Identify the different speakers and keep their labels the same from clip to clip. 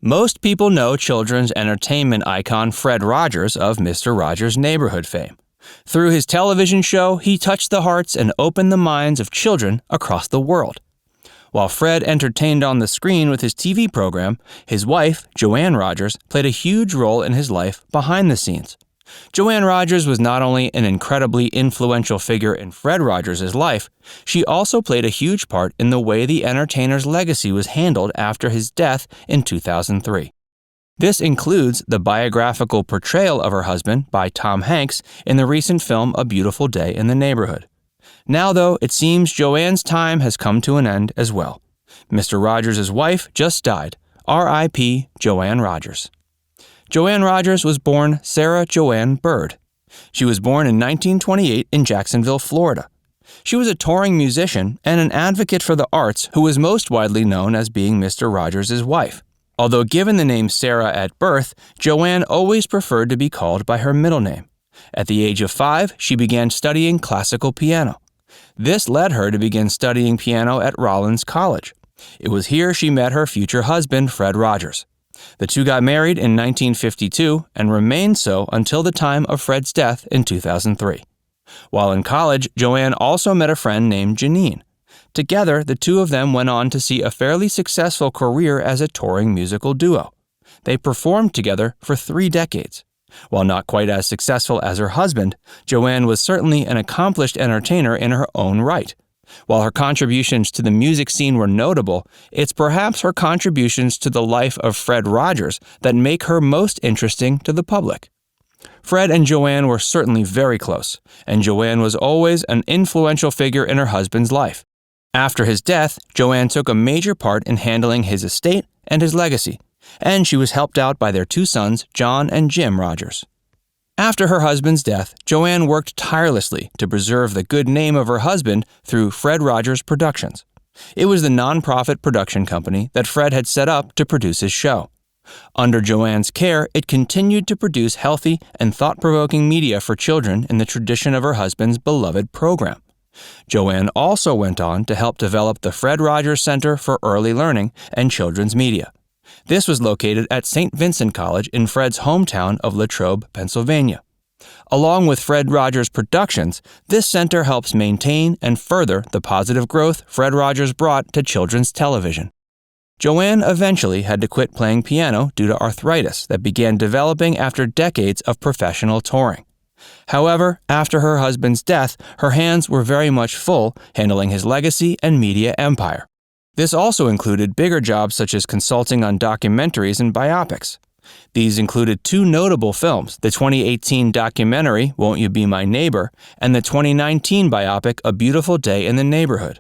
Speaker 1: Most people know children's entertainment icon Fred Rogers of Mr. Rogers' Neighborhood fame. Through his television show, he touched the hearts and opened the minds of children across the world. While Fred entertained on the screen with his TV program, his wife, Joanne Rogers, played a huge role in his life behind the scenes. Joanne Rogers was not only an incredibly influential figure in Fred Rogers' life, she also played a huge part in the way the entertainer's legacy was handled after his death in 2003. This includes the biographical portrayal of her husband by Tom Hanks in the recent film A Beautiful Day in the Neighborhood. Now, though, it seems Joanne's time has come to an end as well. Mr. Rogers' wife just died. R.I.P. Joanne Rogers. Joanne Rogers was born Sarah Joanne Bird. She was born in 1928 in Jacksonville, Florida. She was a touring musician and an advocate for the arts who was most widely known as being Mr. Rogers' wife. Although given the name Sarah at birth, Joanne always preferred to be called by her middle name. At the age of 5, she began studying classical piano. This led her to begin studying piano at Rollins College. It was here she met her future husband, Fred Rogers. The two got married in 1952 and remained so until the time of Fred's death in 2003. While in college, Joanne also met a friend named Janine. Together, the two of them went on to see a fairly successful career as a touring musical duo. They performed together for 3 decades. While not quite as successful as her husband, Joanne was certainly an accomplished entertainer in her own right. While her contributions to the music scene were notable, it's perhaps her contributions to the life of Fred Rogers that make her most interesting to the public. Fred and Joanne were certainly very close, and Joanne was always an influential figure in her husband's life. After his death, Joanne took a major part in handling his estate and his legacy, and she was helped out by their 2 sons, John and Jim Rogers. After her husband's death, Joanne worked tirelessly to preserve the good name of her husband through Fred Rogers Productions. It was the nonprofit production company that Fred had set up to produce his show. Under Joanne's care, it continued to produce healthy and thought-provoking media for children in the tradition of her husband's beloved program. Joanne also went on to help develop the Fred Rogers Center for Early Learning and Children's Media. This was located at St. Vincent College in Fred's hometown of Latrobe, Pennsylvania. Along with Fred Rogers Productions, this center helps maintain and further the positive growth Fred Rogers brought to children's television. Joanne eventually had to quit playing piano due to arthritis that began developing after decades of professional touring. However, after her husband's death, her hands were very much full handling his legacy and media empire. This also included bigger jobs such as consulting on documentaries and biopics. These included 2 notable films, the 2018 documentary Won't You Be My Neighbor and the 2019 biopic A Beautiful Day in the Neighborhood.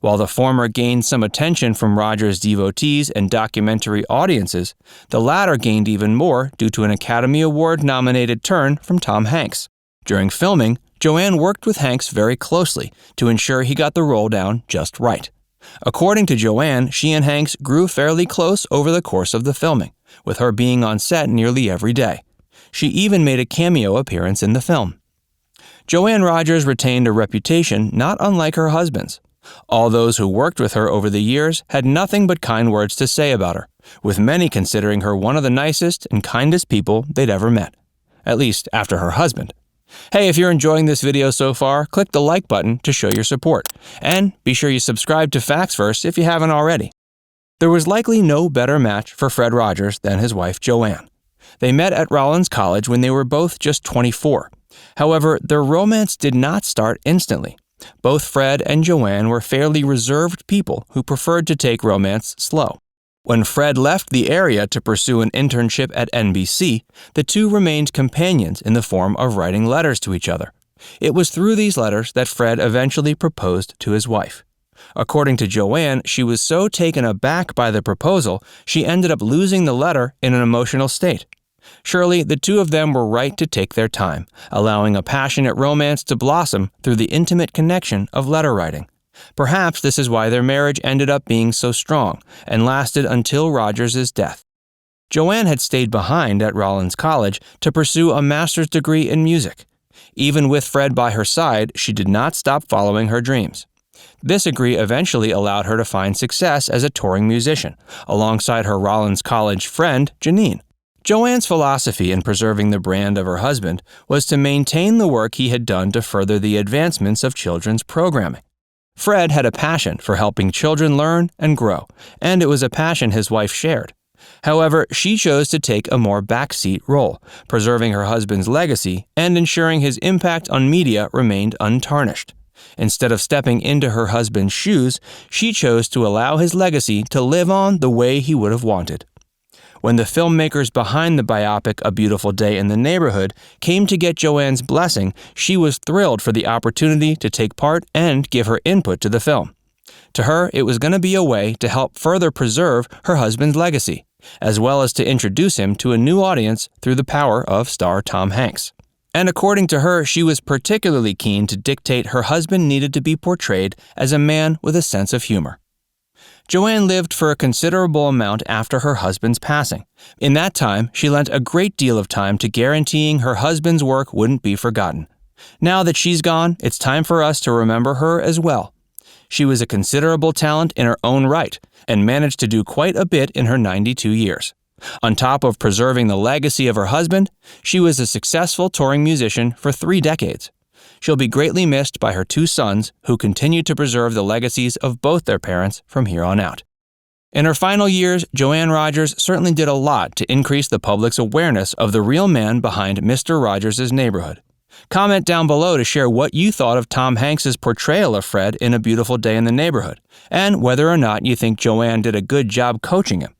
Speaker 1: While the former gained some attention from Rogers' devotees and documentary audiences, the latter gained even more due to an Academy Award-nominated turn from Tom Hanks. During filming, Joanne worked with Hanks very closely to ensure he got the role down just right. According to Joanne, she and Hanks grew fairly close over the course of the filming, with her being on set nearly every day. She even made a cameo appearance in the film. Joanne Rogers retained a reputation not unlike her husband's. All those who worked with her over the years had nothing but kind words to say about her, with many considering her one of the nicest and kindest people they'd ever met. At least after her husband. Hey, if you're enjoying this video so far, click the like button to show your support. And be sure you subscribe to Facts First if you haven't already. There was likely no better match for Fred Rogers than his wife Joanne. They met at Rollins College when they were both just 24. However, their romance did not start instantly. Both Fred and Joanne were fairly reserved people who preferred to take romance slow. When Fred left the area to pursue an internship at NBC, the two remained companions in the form of writing letters to each other. It was through these letters that Fred eventually proposed to his wife. According to Joanne, she was so taken aback by the proposal, she ended up losing the letter in an emotional state. Surely, the two of them were right to take their time, allowing a passionate romance to blossom through the intimate connection of letter writing. Perhaps this is why their marriage ended up being so strong and lasted until Rogers' death. Joanne had stayed behind at Rollins College to pursue a master's degree in music. Even with Fred by her side, she did not stop following her dreams. This degree eventually allowed her to find success as a touring musician, alongside her Rollins College friend, Janine. Joanne's philosophy in preserving the brand of her husband was to maintain the work he had done to further the advancements of children's programming. Fred had a passion for helping children learn and grow, and it was a passion his wife shared. However, she chose to take a more backseat role, preserving her husband's legacy and ensuring his impact on media remained untarnished. Instead of stepping into her husband's shoes, she chose to allow his legacy to live on the way he would have wanted. When the filmmakers behind the biopic A Beautiful Day in the Neighborhood came to get Joanne's blessing, she was thrilled for the opportunity to take part and give her input to the film. To her, it was going to be a way to help further preserve her husband's legacy, as well as to introduce him to a new audience through the power of star Tom Hanks. And according to her, she was particularly keen to dictate her husband needed to be portrayed as a man with a sense of humor. Joanne lived for a considerable amount after her husband's passing. In that time, she lent a great deal of time to guaranteeing her husband's work wouldn't be forgotten. Now that she's gone, it's time for us to remember her as well. She was a considerable talent in her own right and managed to do quite a bit in her 92 years. On top of preserving the legacy of her husband, she was a successful touring musician for 3 decades. She'll be greatly missed by her 2 sons, who continue to preserve the legacies of both their parents from here on out. In her final years, Joanne Rogers certainly did a lot to increase the public's awareness of the real man behind Mr. Rogers' Neighborhood. Comment down below to share what you thought of Tom Hanks' portrayal of Fred in A Beautiful Day in the Neighborhood, and whether or not you think Joanne did a good job coaching him.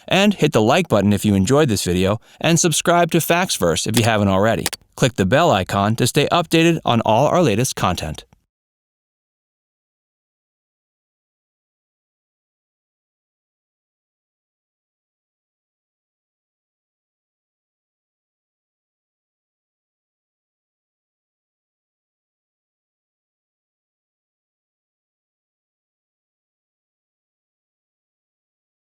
Speaker 1: And hit the like button if you enjoyed this video, and subscribe to FactsVerse if you haven't already. Click the bell icon to stay updated on all our latest content.